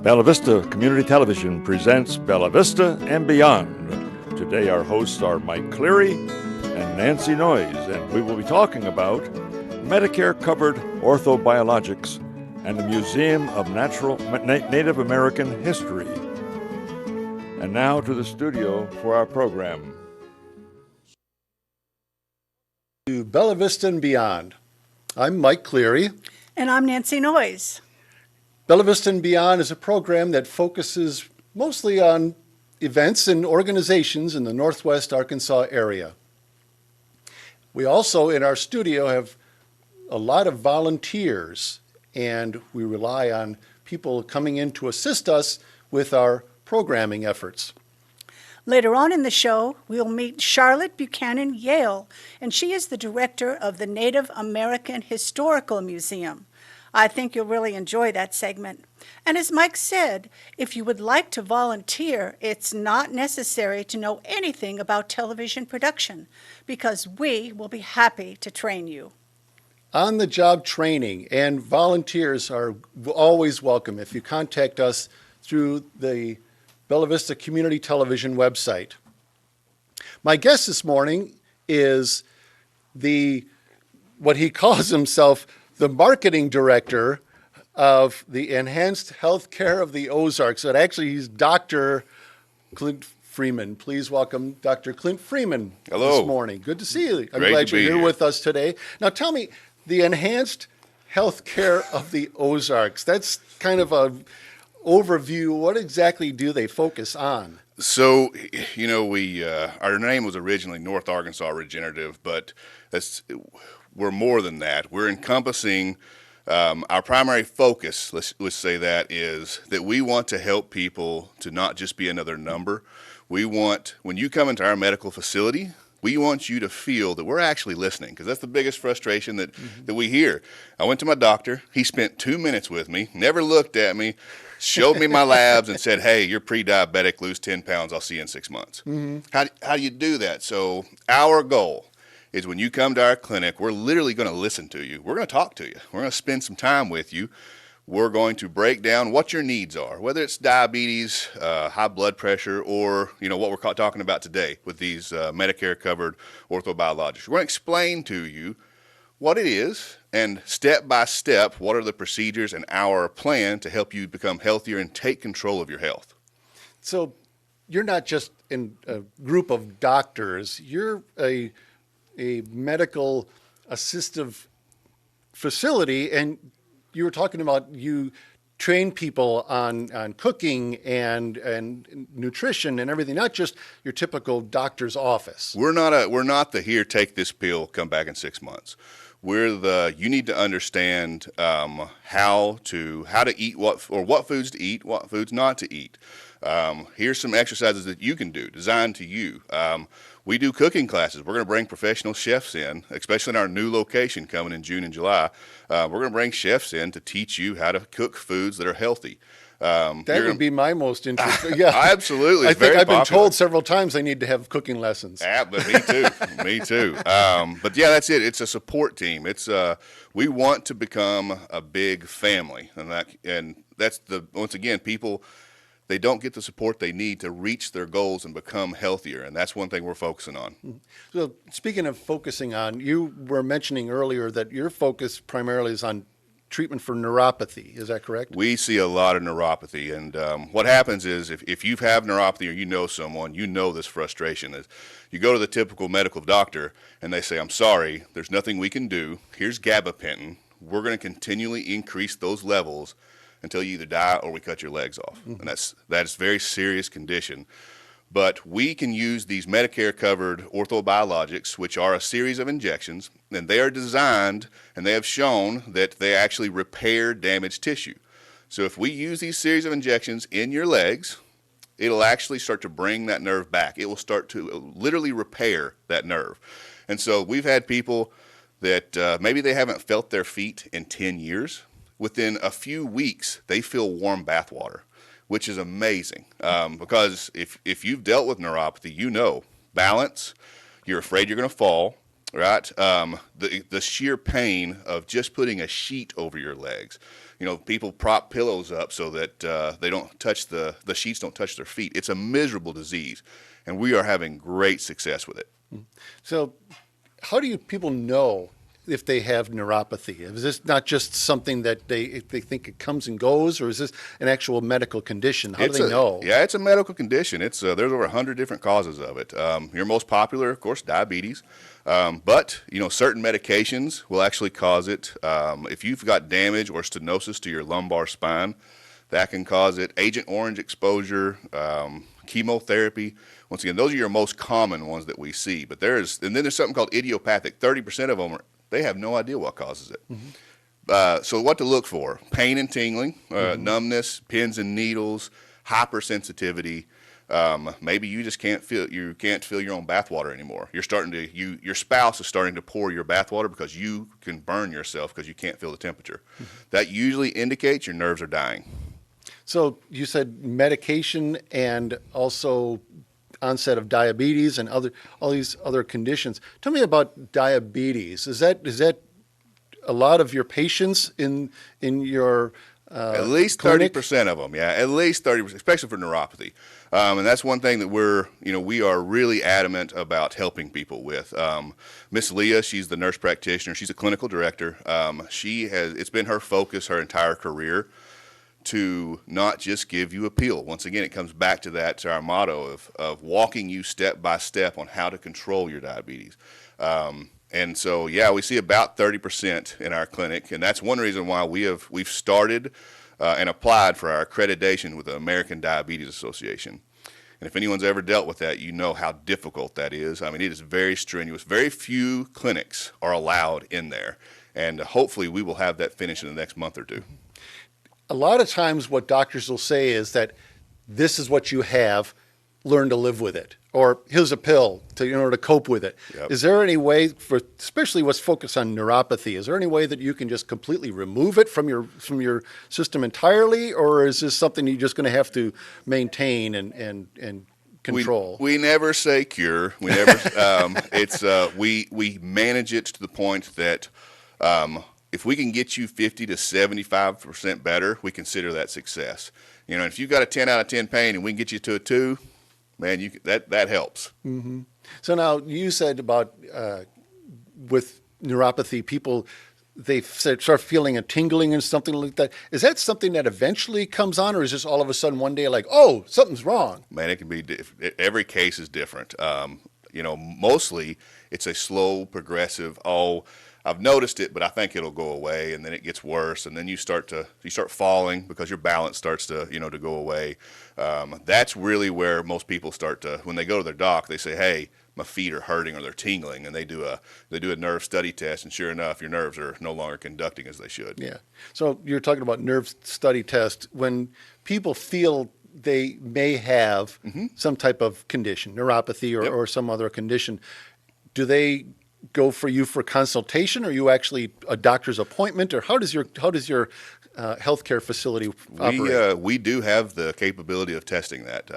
Bella Vista Community Television presents Bella Vista and Beyond. Today our hosts are Mike Cleary and Nancy Noyes, and we will be talking about Medicare-covered Ortho Biologics and the Museum of Native American History. And now to the studio for our program. To Bella Vista and Beyond. I'm Mike Cleary. And I'm Nancy Noyes. Bella Vista and Beyond is a program that focuses mostly on events and organizations in the Northwest Arkansas area. We also, in our studio, have a lot of volunteers, and we rely on people coming in to assist us with our programming efforts. Later on in the show, we'll meet Charlotte Buchanan-Yale, and she is the director of the Native American Historical Museum. I think you'll really enjoy that segment. And as Mike said, if you would like to volunteer, it's not necessary to know anything about television production, because we will be happy to train you. On-the-job training and volunteers are always welcome if you contact us through the Bella Vista Community Television website. My guest this morning is what he calls himself, the marketing director of the Enhanced Healthcare of the Ozarks. But actually, he's Dr. Clint Freeman. Please welcome Dr. Clint Freeman. Hello. This morning. Good to see you. I'm Great glad to you're be here here with us today. Now tell me, the Enhanced Healthcare of the Ozarks, that's kind of a overview. What exactly do they focus on? So, our name was originally North Arkansas Regenerative, but we're more than that. We're encompassing our primary focus, let's say that, is that we want to help people to not just be another number. We want, when you come into our medical facility, we want you to feel that we're actually listening, because that's the biggest frustration that we hear. I went to my doctor. He spent 2 minutes with me, never looked at me, showed me my labs and said, hey, you're pre-diabetic, lose 10 pounds, I'll see you in 6 months. Mm-hmm. How do you do that? So our goal is when you come to our clinic, we're literally going to listen to you. We're going to talk to you. We're going to spend some time with you. We're going to break down what your needs are, whether it's diabetes, high blood pressure, or what we're talking about today with these Medicare-covered orthobiologics. We're going to explain to you what it is, and step by step, what are the procedures and our plan to help you become healthier and take control of your health. So you're not just in a group of doctors. You're a medical assistive facility, and you were talking about you train people on cooking and nutrition and everything, not just your typical doctor's office. We're not the here, take this pill, come back in 6 months. You need to understand how to eat what foods to eat, what foods not to eat. Here's some exercises that you can do designed to you. We do cooking classes. We're going to bring professional chefs in, especially in our new location coming in June and July. We're going to bring chefs in to teach you how to cook foods that are healthy. That would be my most interesting. Yeah, absolutely. I think I've been told several times I need to have cooking lessons. Yeah, but me too. Me too. But yeah, that's it. It's a support team. We want to become a big family, and that's once again, people, they don't get the support they need to reach their goals and become healthier, and that's one thing we're focusing on. So speaking of focusing on, you were mentioning earlier that your focus primarily is on treatment for neuropathy. Is that correct? We see a lot of neuropathy, and what happens is if you have neuropathy or you know someone, this frustration is you go to the typical medical doctor and they say, I'm sorry, there's nothing we can do. Here's gabapentin. We're going to continually increase those levels until you either die or we cut your legs off. Mm-hmm. And that's a very serious condition. But we can use these Medicare-covered orthobiologics, which are a series of injections, and they are designed, and they have shown that they actually repair damaged tissue. So if we use these series of injections in your legs, it'll actually start to bring that nerve back. It will start to literally repair that nerve. And so we've had people that maybe they haven't felt their feet in 10 years. Within a few weeks, they feel warm bath water, which is amazing because if you've dealt with neuropathy, balance, you're afraid you're going to fall, right? The sheer pain of just putting a sheet over your legs. You know, people prop pillows up so that they don't touch the sheets don't touch their feet. It's a miserable disease, and we are having great success with it. So how do people know if they have neuropathy? Is this not just something that they think it comes and goes, or is this an actual medical condition? How do they know? Yeah, it's a medical condition. It's there's over 100 different causes of it. Your most popular, of course, diabetes. But, you know, certain medications will actually cause it. If you've got damage or stenosis to your lumbar spine, that can cause it. Agent Orange exposure, chemotherapy. Once again, those are your most common ones that we see. But and then there's something called idiopathic. 30% of them they have no idea what causes it. So what to look for? Pain and tingling, numbness, pins and needles, hypersensitivity. Maybe you just can't feel your own bathwater anymore. Your spouse is starting to pour your bathwater because you can burn yourself because you can't feel the temperature. That usually indicates your nerves are dying. So you said medication and also onset of diabetes and all these other conditions. Tell me about diabetes. Is that a lot of your patients in your at least clinic? 30% of them, yeah, at least 30%, especially for neuropathy. And that's one thing that we are really adamant about helping people with. Miss Leah, she's the nurse practitioner. She's a clinical director. It's been her focus her entire career to not just give you a pill. Once again, it comes back to our motto of walking you step by step on how to control your diabetes. And so, yeah, we see about 30% in our clinic, and that's one reason why we've started and applied for our accreditation with the American Diabetes Association. And if anyone's ever dealt with that, you know how difficult that is. I mean, it is very strenuous. Very few clinics are allowed in there, and hopefully we will have that finished in the next month or two. A lot of times what doctors will say is that this is what you have, learn to live with it. Or here's a pill in order to cope with it. Yep. Is there any way, especially what's focused on neuropathy, is there any way that you can just completely remove it from your system entirely, or is this something you're just going to have to maintain and control? We never say cure. We never. We manage it to the point that if we can get you 50 to 75% better, we consider that success. You know, if you've got a 10 out of 10 pain and we can get you to a 2. Man, that helps. Mm-hmm. So now you said about with neuropathy, people they start feeling a tingling and something like that. Is that something that eventually comes on, or is this all of a sudden one day like, oh, something's wrong? Man, it can be every case is different. Mostly it's a slow, progressive. Oh, I've noticed it, but I think it'll go away, and then it gets worse, and then you start falling because your balance starts to go away. That's really where most people start to, when they go to their doc, they say, hey, my feet are hurting or they're tingling, and they do a nerve study test, and sure enough, your nerves are no longer conducting as they should. Yeah. So you're talking about nerve study test. When people feel they may have some type of condition, neuropathy or some other condition, do they go for you for consultation, or are you actually a doctor's appointment, or how does your healthcare facility operate? We do have the capability of testing that,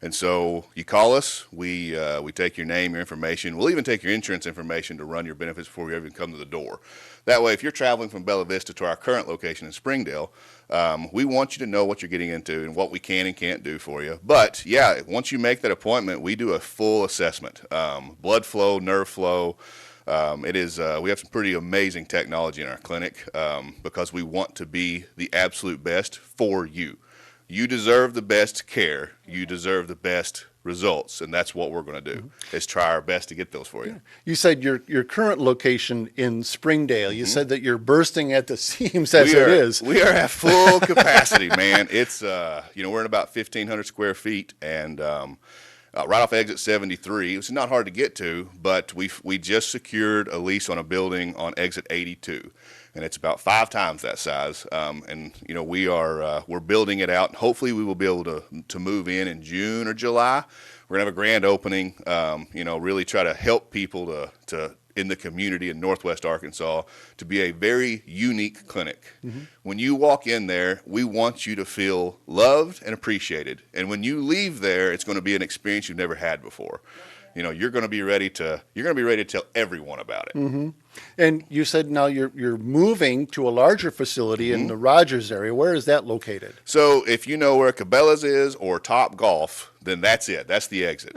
and so you call us. We take your name, your information. We'll even take your insurance information to run your benefits before you even come to the door. That way, if you're traveling from Bella Vista to our current location in Springdale, we want you to know what you're getting into and what we can and can't do for you. But yeah, once you make that appointment, we do a full assessment, blood flow, nerve flow. We have some pretty amazing technology in our clinic because we want to be the absolute best for you. You deserve the best care. You deserve the best results, and that's what we're going to do, is try our best to get those for you. Yeah. You said your current location in Springdale, you said that you're bursting at the seams as it is. We are at full capacity, man. It's, we're in about 1,500 square feet, and right off exit 73. It's not hard to get to, but we just secured a lease on a building on exit 82. And it's about 5 times that size, we're building it out. Hopefully, we will be able to move in June or July. We're gonna have a grand opening. Really try to help people to in the community in Northwest Arkansas to be a very unique clinic. When you walk in there, we want you to feel loved and appreciated. And when you leave there, it's going to be an experience you've never had before. You know, you're going to be ready to tell everyone about it. And you said now you're moving to a larger facility in the Rogers area. Where is that located? So if you know where Cabela's is or Top Golf, then that's it. That's the exit.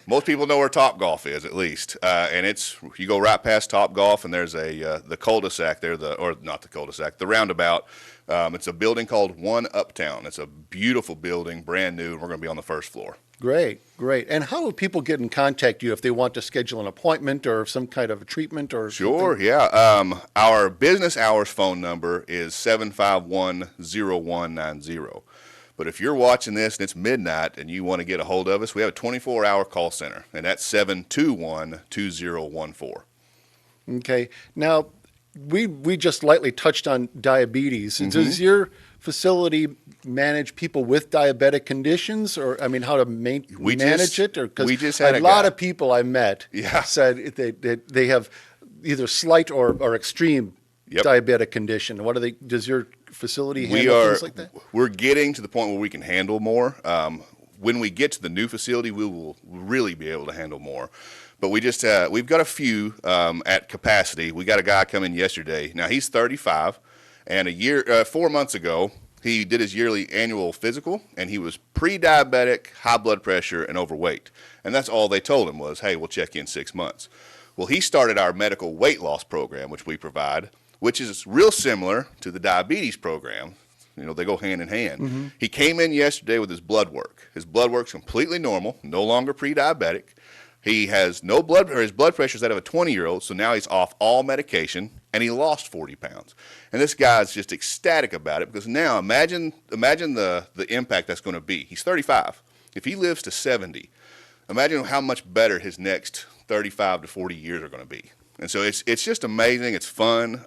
Most people know where Top Golf is, at least. And you go right past Top Golf, and there's the cul-de-sac there, or not the cul-de-sac, the roundabout. It's a building called One Uptown. It's a beautiful building, brand new, and we're going to be on the first floor. Great, great. And how would people get in contact with you if they want to schedule an appointment or some kind of a treatment or Sure, something? yeah. Our business hours phone number is 751-0190. But if you're watching this and it's midnight and you want to get a hold of us, we have a 24-hour call center, and that's 721-2014. Okay. Now, we just lightly touched on diabetes. Does your facility manage people with diabetic conditions, or I mean, how to manage it? Or we just had a a lot guy. of people I met said they have either slight or extreme diabetic condition. What are they? Does your facility handle things like that? We're getting to the point where we can handle more. When we get to the new facility, we will really be able to handle more. But we've got a few at capacity. We got a guy come in yesterday. Now he's 35, and 4 months ago he did his yearly annual physical, and he was pre-diabetic, high blood pressure, and overweight. And that's all they told him was, hey, we'll check you in 6 months. Well, he started our medical weight loss program, which we provide, which is real similar to the diabetes program. You know, they go hand in hand. He came in yesterday with his blood work. His blood work's completely normal, no longer pre-diabetic. He has no his blood pressure's that of a 20-year-old, so now he's off all medication, and he lost 40 pounds. And this guy's just ecstatic about it, because now imagine the impact that's going to be. He's 35. If he lives to 70, imagine how much better his next 35 to 40 years are going to be. And so it's just amazing. It's fun.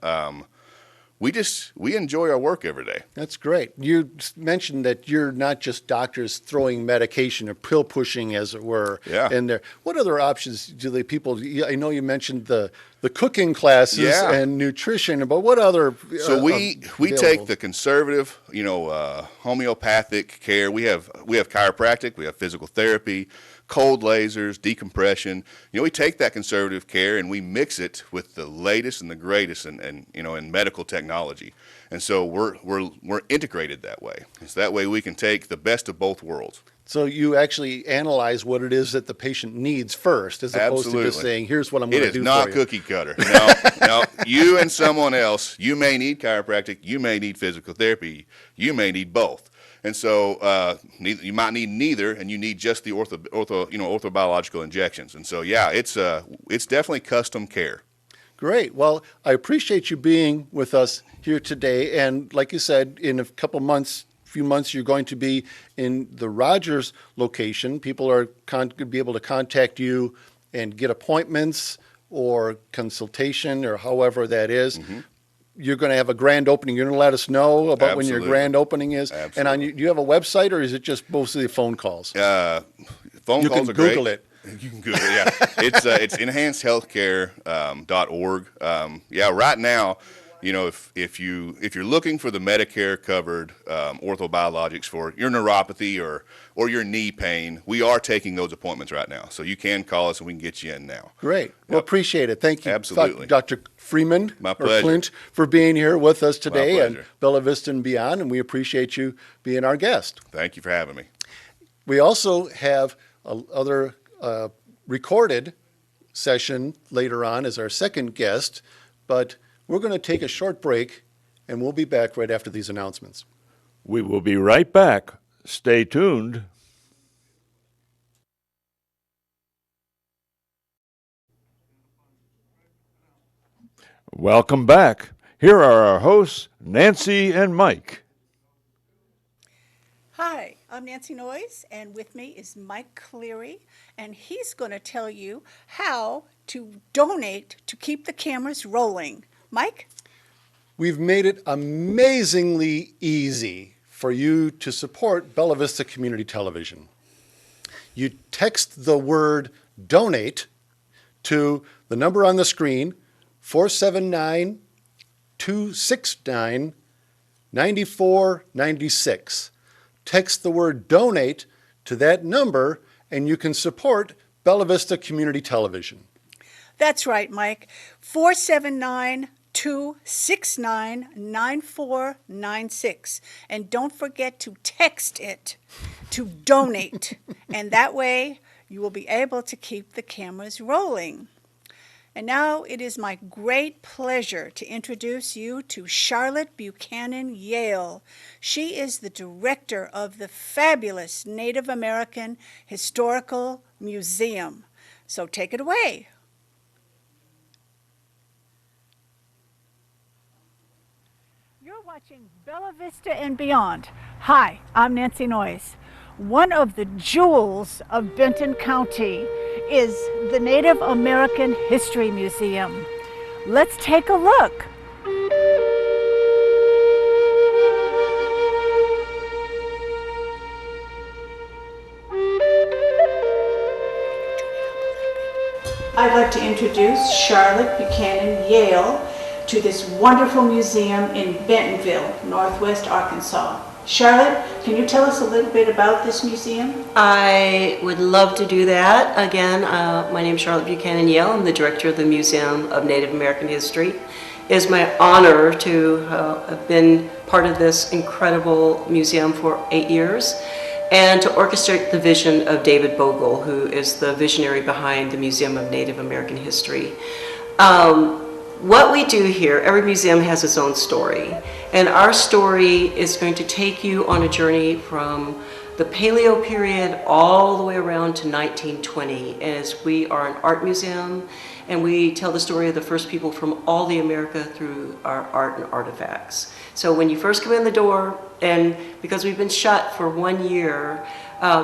We enjoy our work every day. That's great. You mentioned that you're not just doctors throwing medication or pill pushing, as it were, in there. What other options do they people? I know you mentioned the cooking classes and nutrition, but what other? So we take the conservative, homeopathic care. We have chiropractic, we have physical therapy, cold lasers, decompression. We take that conservative care and we mix it with the latest and the greatest in medical technology. And so we're integrated that way. So that way we can take the best of both worlds. So you actually analyze what it is that the patient needs first, as opposed to just saying, here's what I'm going to do for you. It is not cookie cutter. No, you and someone else, you may need chiropractic, you may need physical therapy, you may need both. And so you might need neither, and you need just the orthobiological injections. And so, it's definitely custom care. Great. Well, I appreciate you being with us here today. And like you said, in a few months, you're going to be in the Rogers location. People are going to be able to contact you and get appointments or consultation or however that is. You're going to have a grand opening. You're going to let us know about when your grand opening is. Absolutely. And do you have a website, or is it just mostly phone calls? Phone you calls can are great. Google it. You can Google it, yeah. It's enhancedhealthcare.org. Right now, if you're looking for the Medicare covered orthobiologics for your neuropathy or your knee pain, we are taking those appointments right now. So you can call us and we can get you in now. Great. Well, appreciate it. Thank you, Absolutely. Dr. Freeman My or pleasure. Clint, for being here with us today My and pleasure. Bella Vista and Beyond, and we appreciate you being our guest. Thank you for having me. We also have other recorded session later on as our second guest, but we're going to take a short break, and we'll be back right after these announcements. We will be right back. Stay tuned. Welcome back. Here are our hosts, Nancy and Mike. Hi, I'm Nancy Noyes, and with me is Mike Cleary, and he's going to tell you how to donate to keep the cameras rolling. Mike? We've made it amazingly easy for you to support Bella Vista Community Television. You text the word donate to the number on the screen, 479-269-9496. Text the word donate to that number and you can support Bella Vista Community Television. That's right, Mike. 479-269-9496. And don't forget to text it to donate. And that way you will be able to keep the cameras rolling. And now it is my great pleasure to introduce you to Charlotte Buchanan-Yale. She is the director of the fabulous Native American Historical Museum. So take it away. You're watching Bella Vista and Beyond. Hi, I'm Nancy Noyes. One of the jewels of Benton County is the Native American History Museum. Let's take a look. I'd like to introduce Charlotte Buchanan-Yale to this wonderful museum in Bentonville, Northwest Arkansas. Charlotte, can you tell us a little bit about this museum? I would love to do that. Again, my name is Charlotte Buchanan-Yale. I'm the director of the Museum of Native American History. It is my honor to have been part of this incredible museum for 8 years and to orchestrate the vision of David Bogle, who is the visionary behind the Museum of Native American History. What we do here, every museum has its own story, and our story is going to take you on a journey from the Paleo period all the way around to 1920, as we are an art museum and we tell the story of the first people from all the America through our art and artifacts. So when you first come in the door, and because we've been shut for 1 year,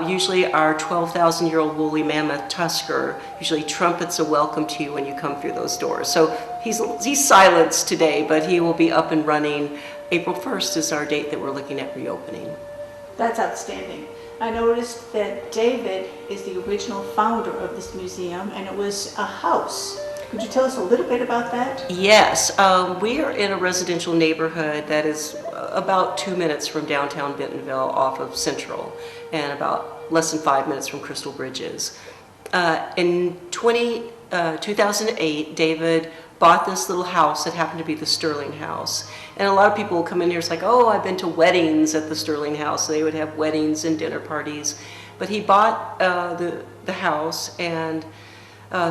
usually our 12,000-year-old woolly mammoth tusker usually trumpets a welcome to you when you come through those doors. So he's silenced today, but he will be up and running. April 1st is our date that we're looking at reopening. That's outstanding. I noticed that David is the original founder of this museum, and it was a house. Could you tell us a little bit about that? Yes, we are in a residential neighborhood that is about 2 minutes from downtown Bentonville off of Central and about less than 5 minutes from Crystal Bridges. In 2008, David bought this little house that happened to be the Sterling House. And a lot of people will come in here, it's like, oh, I've been to weddings at the Sterling House. They would have weddings and dinner parties. But he bought the house, and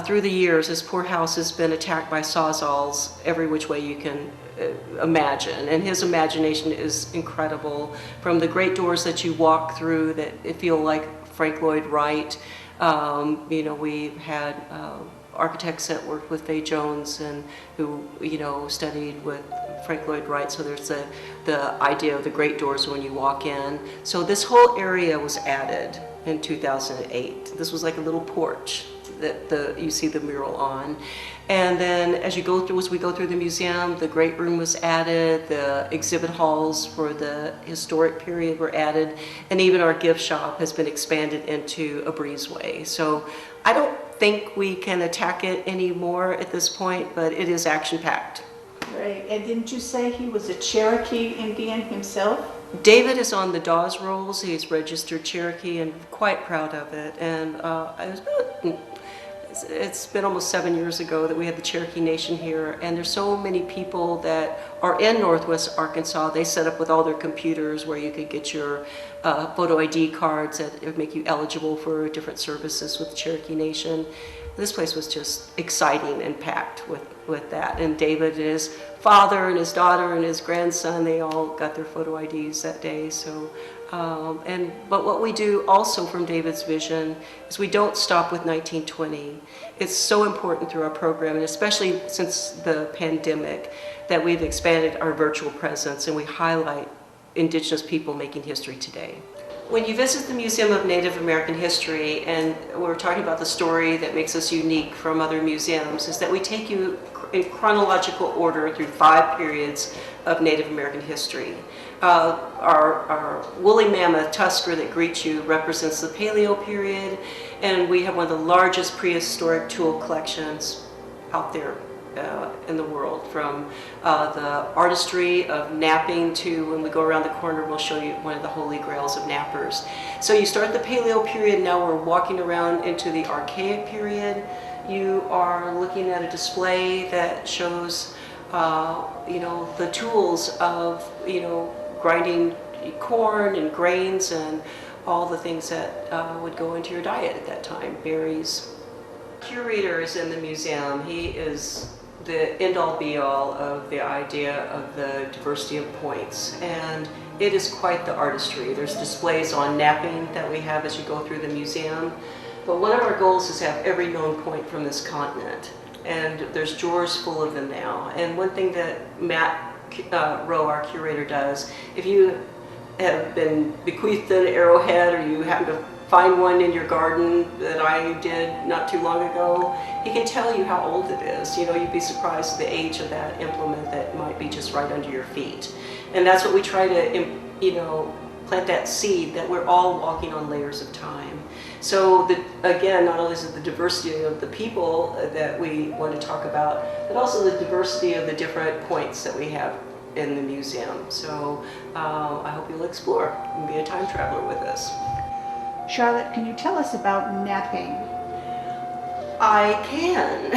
through the years, this poor house has been attacked by sawzalls every which way you can imagine. And his imagination is incredible. From the great doors that you walk through that feel like Frank Lloyd Wright. We've had architects that worked with Fay Jones and who, studied with Frank Lloyd Wright. So there's the idea of the great doors when you walk in. So this whole area was added in 2008. This was like a little porch that you see the mural on. And then as we go through the museum, the great room was added, the exhibit halls for the historic period were added, and even our gift shop has been expanded into a breezeway. So I don't think we can attack it anymore at this point, but it is action-packed. Right, and didn't you say he was a Cherokee Indian himself? David is on the Dawes rolls. He's registered Cherokee and quite proud of it. And it's been almost 7 years ago that we had the Cherokee Nation here, and there's so many people that are in Northwest Arkansas. They set up with all their computers where you could get your photo ID cards that would make you eligible for different services with the Cherokee Nation. This place was just exciting and packed with that. And David and his father and his daughter and his grandson, they all got their photo IDs that day. So, but what we do also from David's vision is we don't stop with 1920. It's so important through our program, and especially since the pandemic, that we've expanded our virtual presence and we highlight Indigenous people making history today. When you visit the Museum of Native American History, and we're talking about the story that makes us unique from other museums, is that we take you in chronological order through 5 periods of Native American history. Our woolly mammoth tusker that greets you represents the Paleo period, and we have one of the largest prehistoric tool collections out there in the world, from the artistry of napping to, when we go around the corner, we'll show you one of the holy grails of nappers. So you start the Paleo period, now we're walking around into the Archaic period. You are looking at a display that shows the tools of, grinding corn and grains and all the things that would go into your diet at that time, berries. Curator is in the museum. He is the end-all be-all of the idea of the diversity of points, and it is quite the artistry. There's displays on napping that we have as you go through the museum, but one of our goals is to have every known point from this continent, and there's drawers full of them now. And one thing that Matt Rowe, our curator, does, if you have been bequeathed an arrowhead or you happen to find one in your garden that I did not too long ago, he can tell you how old it is. You'd be surprised at the age of that implement that might be just right under your feet. And that's what we try to, plant that seed that we're all walking on layers of time. So again, not only is it the diversity of the people that we want to talk about, but also the diversity of the different points that we have in the museum. So I hope you'll explore and be a time traveler with us. Charlotte, can you tell us about napping? I can.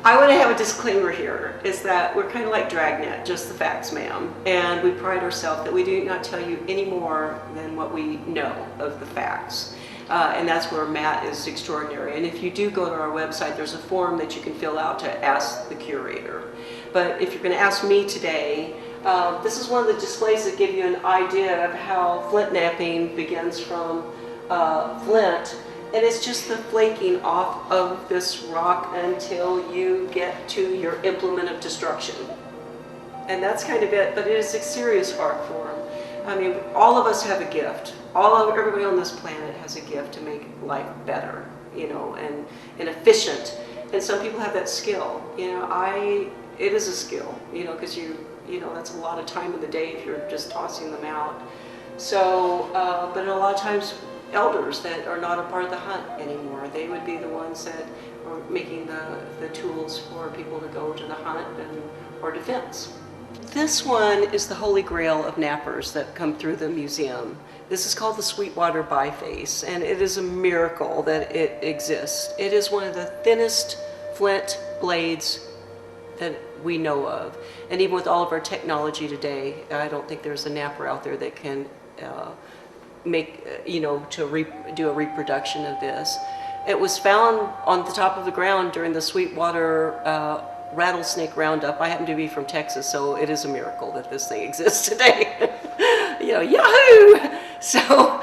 I want to have a disclaimer here, is that we're kind of like Dragnet, just the facts, ma'am. And we pride ourselves that we do not tell you any more than what we know of the facts. And that's where Matt is extraordinary. And if you do go to our website, there's a form that you can fill out to ask the curator. But if you're going to ask me today, this is one of the displays that give you an idea of how flint napping begins from flint. And it's just the flaking off of this rock until you get to your implement of destruction. And that's kind of it, but it is a serious art form. I mean, all of us have a gift. Everybody on this planet has a gift to make life better, and efficient. And some people have that skill. It is a skill, because that's a lot of time in the day if you're just tossing them out. So, but a lot of times, elders that are not a part of the hunt anymore, they would be the ones that are making the tools for people to go to the hunt or defense. This one is the holy grail of nappers that come through the museum. This is called the Sweetwater biface, and it is a miracle that it exists. It is one of the thinnest flint blades that we know of. And even with all of our technology today, I don't think there's a napper out there that can do a reproduction of this. It was found on the top of the ground during the Sweetwater rattlesnake roundup. I happen to be from Texas, so it is a miracle that this thing exists today. Yahoo! So,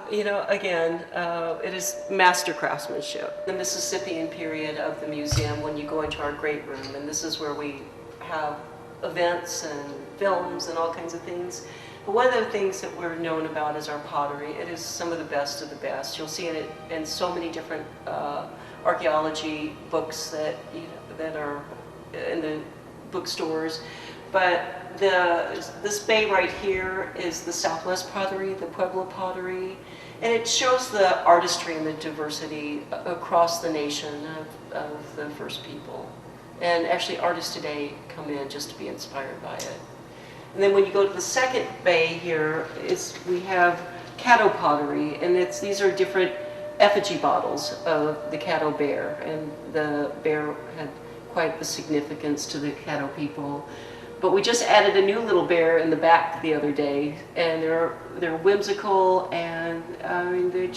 it is master craftsmanship. The Mississippian period of the museum, when you go into our great room, and this is where we have events and films and all kinds of things. But one of the things that we're known about is our pottery. It is some of the best of the best. You'll see it in so many different archaeology books that are in the bookstores. But this bay right here is the Southwest pottery, the Pueblo pottery, and it shows the artistry and the diversity across the nation of the first people. And actually, artists today come in just to be inspired by it. And then when you go to the second bay here, we have Caddo pottery, and these are different effigy bottles of the Caddo bear, and the bear had quite the significance to the Caddo people. But we just added a new little bear in the back the other day, and they're whimsical, and I mean they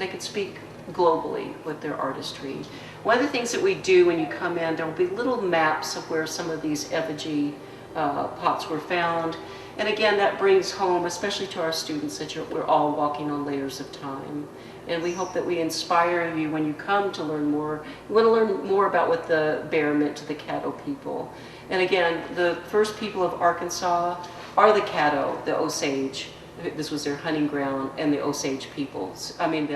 could speak globally with their artistry. One of the things that we do when you come in, there will be little maps of where some of these effigy pots were found. And again, that brings home, especially to our students, that we're all walking on layers of time. And we hope that we inspire you when you come to learn more. You want to learn more about what the bear meant to the Caddo people. And again, the first people of Arkansas are the Caddo, the Osage. This was their hunting ground, and the Osage peoples. I mean,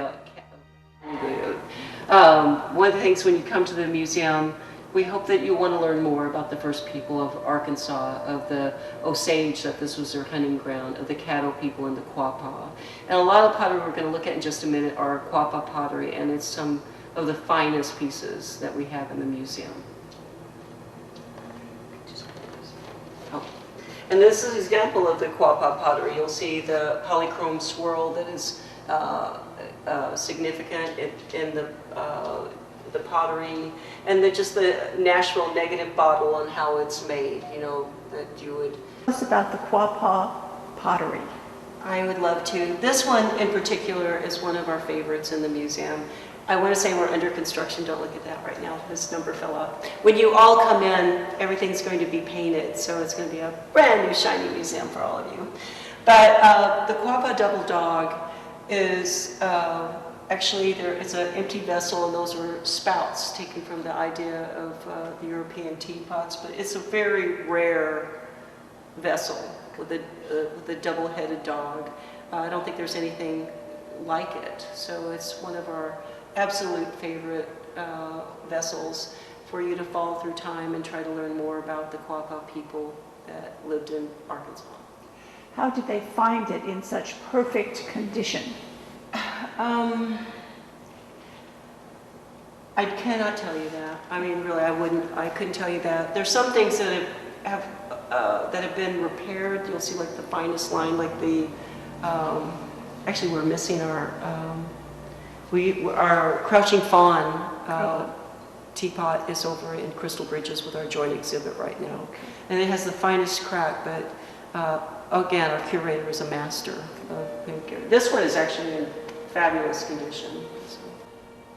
one of the things when you come to the museum, We hope that you want to learn more about the first people of Arkansas, of the Osage, that this was their hunting ground, of the Caddo people and the Koapa. And a lot of pottery we're going to look at in just a minute are Koapa Pottery, and it's some of the finest pieces that we have in the museum. Oh. And this is an example of the Koapa Pottery. You'll see the polychrome swirl that is significant in the pottery, and just the Nashville negative bottle and how it's made, you know, that you would... Tell us about the Koapa Pottery. I would love to. This one in particular is one of our favorites in the museum. I want to say we're under construction. Don't look at that right now. This number fell out. When you all come in, everything's going to be painted, so it's going to be a brand new shiny museum for all of you. But the Koapa Double Dog is actually, it's an empty vessel, and those are spouts taken from the idea of the European teapots, but it's a very rare vessel with a double-headed dog. I don't think there's anything like it, so it's one of our absolute favorite vessels for you to follow through time and try to learn more about the Koapa people that lived in Arkansas. How did they find it in such perfect condition? I cannot tell you that. I mean, really, I couldn't tell you that. There's some things that have been repaired. You'll see like the finest line, like the, actually we're missing our Crouching Fawn teapot is over in Crystal Bridges with our joint exhibit right now. Okay. And it has the finest crack, but again, our curator is a master of paint. This one is actually in fabulous condition. So.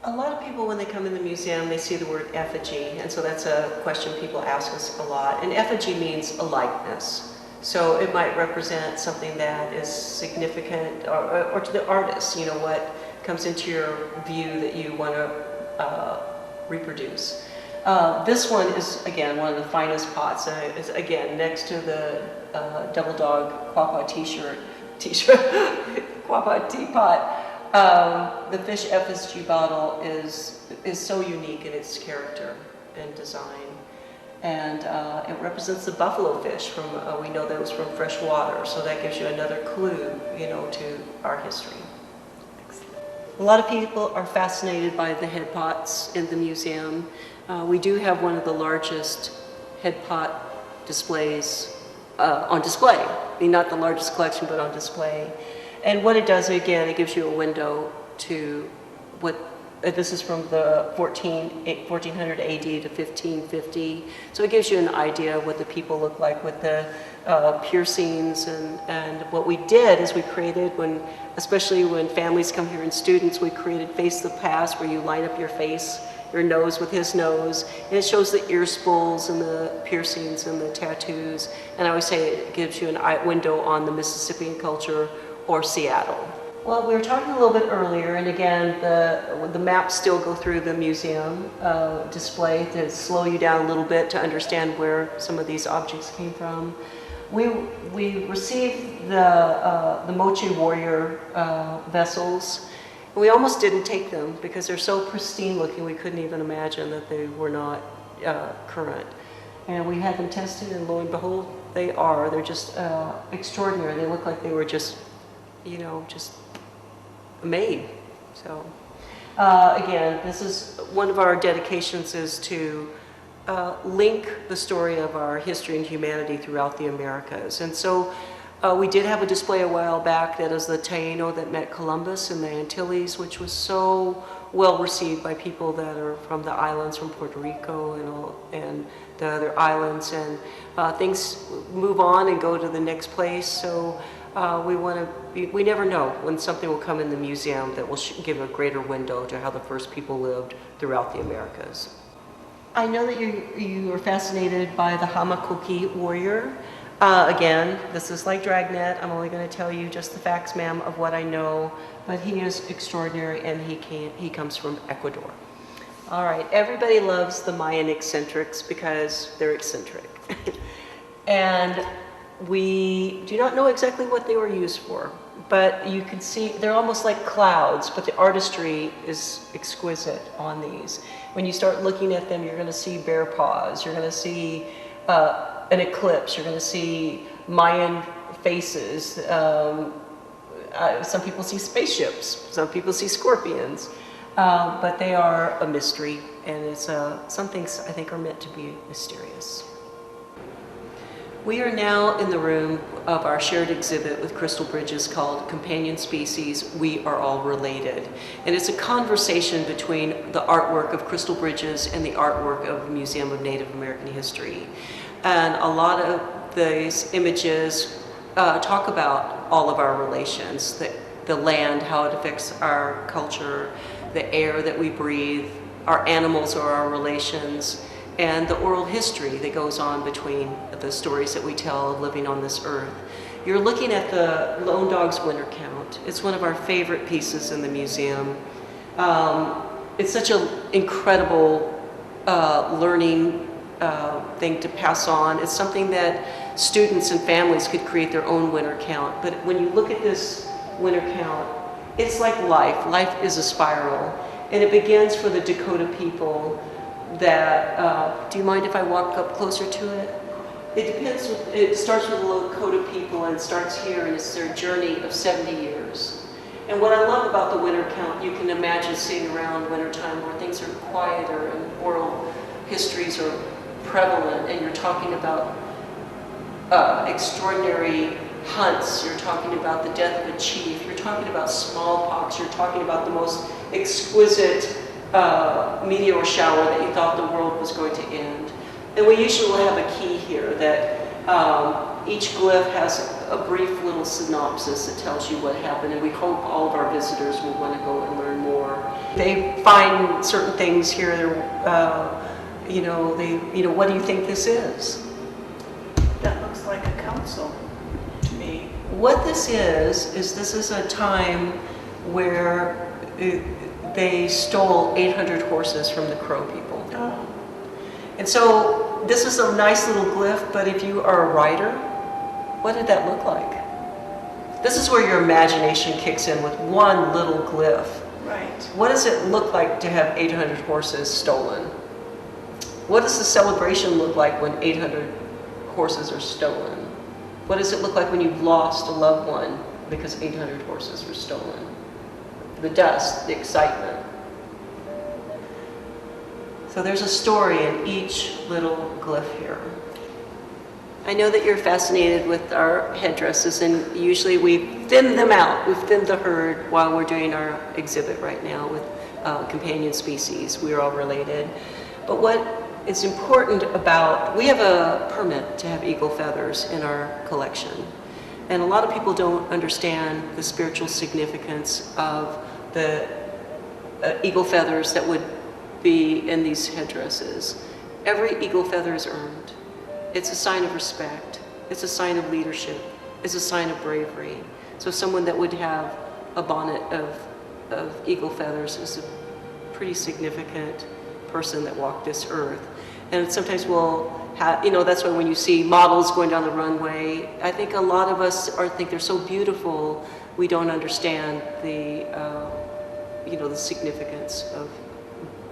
A lot of people, when they come in the museum, they see the word effigy, and so that's a question people ask us a lot. And effigy means a likeness. So it might represent something that is significant, or to the artist, you know, what comes into your view that you want to reproduce. This one is, again, one of the finest pots. It's, again, next to the Double Dog Koapa t-shirt, Koapa teapot. The fish effigy bottle is so unique in its character and design. And it represents the buffalo fish from, we know that it was from fresh water, so that gives you another clue, you know, to our history. A lot of people are fascinated by the head pots in the museum. We do have one of the largest head pot displays on display. I mean, not the largest collection, but on display. And what it does, again, it gives you a window to what, this is from the 1400 AD to 1550. So it gives you an idea of what the people look like with the piercings. And what we did is we created, especially when families come here and students, we created Face the Past, where you line up your face, your nose with his nose, and it shows the ear spools and the piercings and the tattoos. And I always say it gives you an eye window on the Mississippian culture or Seattle. Well, we were talking a little bit earlier, and again, the maps still go through the museum display to slow you down a little bit to understand where some of these objects came from. We received the Moche warrior vessels. We almost didn't take them because they're so pristine looking, we couldn't even imagine that they were not current. And we had them tested, and lo and behold, they are. They're just extraordinary. They look like they were just, you know, just made. So again, this is one of our dedications, is to link the story of our history and humanity throughout the Americas. And so we did have a display a while back that is the Taino that met Columbus in the Antilles, which was so well received by people that are from the islands, from Puerto Rico and the other islands. And things move on and go to the next place. So we never know when something will come in the museum that will give a greater window to how the first people lived throughout the Americas. I know that you are fascinated by the Hamakoki warrior. Again, this is like Dragnet. I'm only going to tell you just the facts, ma'am, of what I know, but he is extraordinary, and he comes from Ecuador. All right, everybody loves the Mayan eccentrics because they're eccentric. And we do not know exactly what they were used for, but you can see they're almost like clouds, but the artistry is exquisite on these. When you start looking at them, you're going to see bear paws, you're going to see an eclipse, you're going to see Mayan faces. Some people see spaceships, some people see scorpions, but they are a mystery, and it's some things I think are meant to be mysterious. We are now in the room of our shared exhibit with Crystal Bridges called Companion Species, We Are All Related. And it's a conversation between the artwork of Crystal Bridges and the artwork of the Museum of Native American History. And a lot of these images talk about all of our relations, the land, how it affects our culture, the air that we breathe, our animals or our relations, and the oral history that goes on between the stories that we tell of living on this earth. You're looking at the Lone Dog's Winter Count. It's one of our favorite pieces in the museum. It's such an incredible learning thing to pass on. It's something that students and families could create their own winter count. But when you look at this winter count, it's like life. Life is a spiral. And it begins for the Dakota people that, do you mind if I walk up closer to it? It starts with the Lakota people and starts here, and it's their journey of 70 years. And what I love about the winter count, you can imagine sitting around wintertime where things are quieter and oral histories are prevalent, and you're talking about extraordinary hunts, you're talking about the death of a chief, you're talking about smallpox, you're talking about the most exquisite meteor shower that you thought the world was going to end. And we usually will have a key here that each glyph has a brief little synopsis that tells you what happened, and we hope all of our visitors will want to go and learn more. They find certain things here, what do you think this is? That looks like a council to me. What this is a time where they stole 800 horses from the Crow people. Oh. And so this is a nice little glyph, but if you are a rider, what did that look like? This is where your imagination kicks in with one little glyph. Right. What does it look like to have 800 horses stolen? What does the celebration look like when 800 horses are stolen? What does it look like when you've lost a loved one because 800 horses were stolen? The dust, the excitement. So there's a story in each little glyph here. I know that you're fascinated with our headdresses, and usually we thin them out. We've thinned the herd while we're doing our exhibit right now with companion species. We're all related. But what is important about, we have a permit to have eagle feathers in our collection. And a lot of people don't understand the spiritual significance of the eagle feathers that would be in these headdresses. Every eagle feather is earned. It's a sign of respect. It's a sign of leadership. It's a sign of bravery. So someone that would have a bonnet of eagle feathers is a pretty significant person that walked this earth. And sometimes we'll have, that's why when you see models going down the runway, I think a lot of us think they're so beautiful, we don't understand the significance of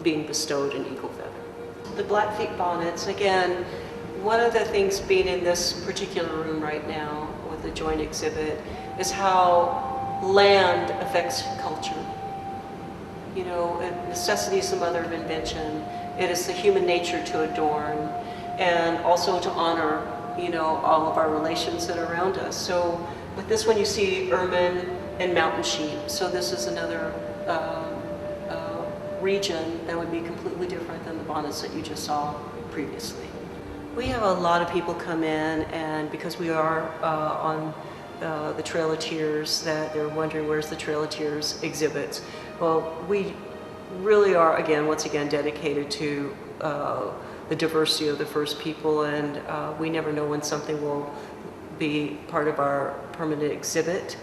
being bestowed an eagle feather. The Blackfeet bonnets, again, one of the things being in this particular room right now with the joint exhibit is how land affects culture. Necessity is the mother of invention. It is the human nature to adorn and also to honor, all of our relations that are around us. So with this one you see ermine and mountain sheep. So this is another region that would be completely different than the bonnets that you just saw previously. We have a lot of people come in, and because we are on the Trail of Tears, that they're wondering where's the Trail of Tears exhibits. Well, we really are, once again, dedicated to the diversity of the First People, and we never know when something will be part of our permanent exhibit.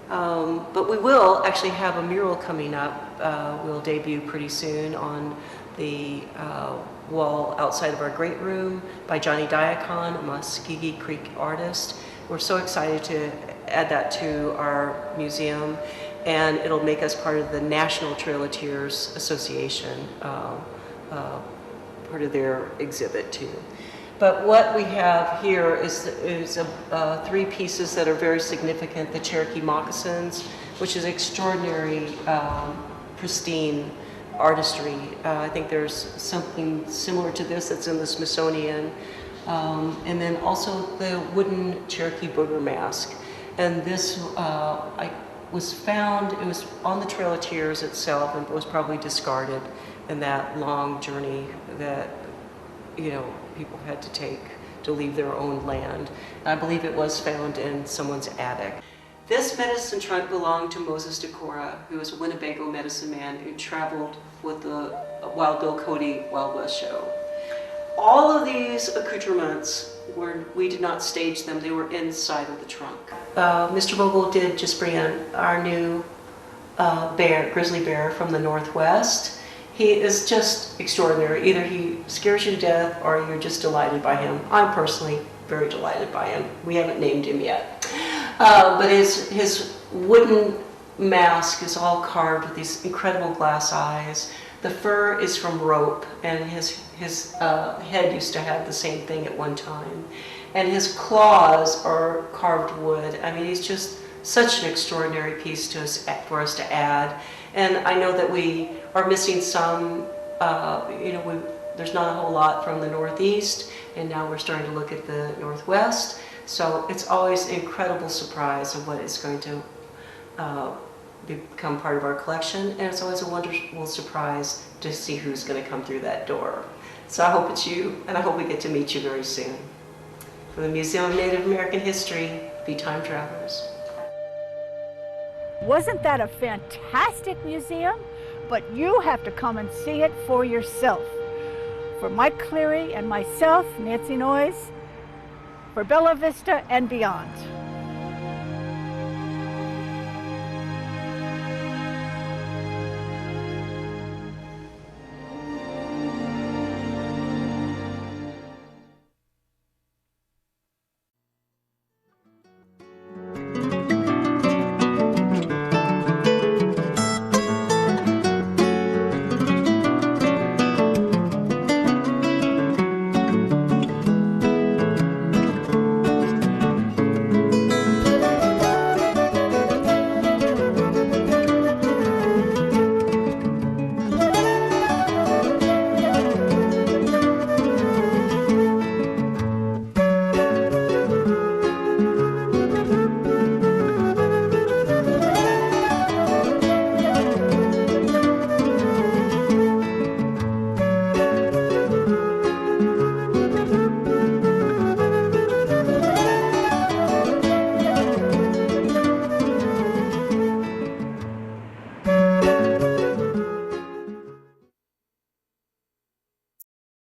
But we will actually have a mural coming up. We'll debut pretty soon on the wall outside of our great room by Johnny Diacon, a Muskogee Creek artist. We're so excited to add that to our museum, and it'll make us part of the National Trail of Tears Association, part of their exhibit too. But what we have here is three pieces that are very significant. The Cherokee moccasins, which is extraordinary, pristine artistry. I think there's something similar to this that's in the Smithsonian. And then also the wooden Cherokee Booger mask. And this was found, it was on the Trail of Tears itself and was probably discarded in that long journey that, you know, people had to take to leave their own land. And I believe it was found in someone's attic. This medicine trunk belonged to Moses Decorah, who was a Winnebago medicine man who traveled with the Wild Bill Cody Wild West show. All of these accoutrements, we did not stage them, they were inside of the trunk. Mr. Vogel did just bring in our new grizzly bear from the Northwest. He is just extraordinary. Either he scares you to death or you're just delighted by him. I'm personally very delighted by him. We haven't named him yet. But his wooden mask is all carved with these incredible glass eyes. The fur is from rope, and his head used to have the same thing at one time. And his claws are carved wood. I mean, he's just such an extraordinary piece for us to add. And I know that we are missing some, there's not a whole lot from the Northeast, and now we're starting to look at the Northwest. So it's always an incredible surprise of what is going to become part of our collection, and it's always a wonderful surprise to see who's going to come through that door. So I hope it's you, and I hope we get to meet you very soon. From the Museum of Native American History, be time travelers. Wasn't that a fantastic museum? But you have to come and see it for yourself. For Mike Cleary and myself, Nancy Noyes, for Bella Vista and Beyond.